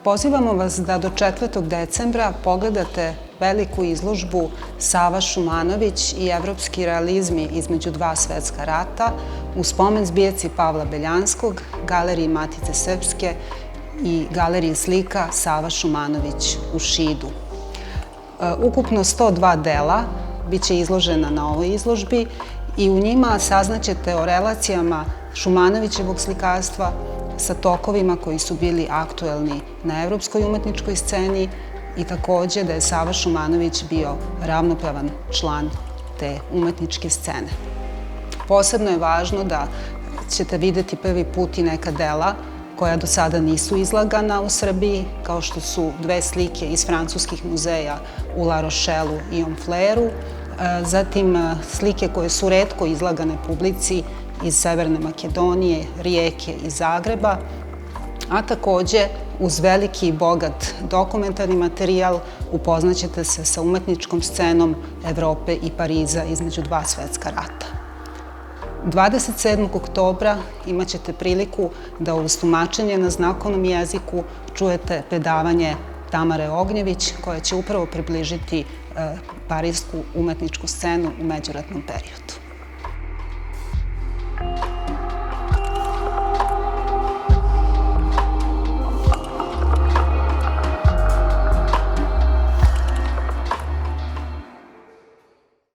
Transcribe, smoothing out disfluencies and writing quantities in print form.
Pozivamo vas da do 4. decembra pogledate veliku izložbu Sava Šumanović i evropski realizmi između dva svetska rata u spomen zbirci Pavla Beljanskog, Galeriji Matice Srpske i Galeriji slika Sava Šumanović u Šidu. Ukupno 102 dela biće izložena na ovoj izložbi i u njima saznaćete o relacijama Šumanovićevog slikarstva sa tokovima koji su bili aktuelni na evropskoj umetničkoj sceni i takođe da je Sava Šumanović bio ravnopravan član te umetničke scene. Posebno je važno da ćete videti prvi put i neka dela koja do sada nisu izlagana u Srbiji, kao što su dve slike iz francuskih muzeja u La Rochelleu i Honfleru, zatim slike koje su retko izlagane publici iz Severne Makedonije, Rijeke i Zagreba, a takođe uz veliki i bogat dokumentarni materijal upoznaćete se sa umetničkom scenom Evrope i Pariza između dva svetska rata. 27. oktobra imat ćete priliku da uz tumačenje na znakovnom jeziku čujete predavanje Tamare Ognjević, koja će upravo približiti parijsku umetničku scenu u međuratnom periodu.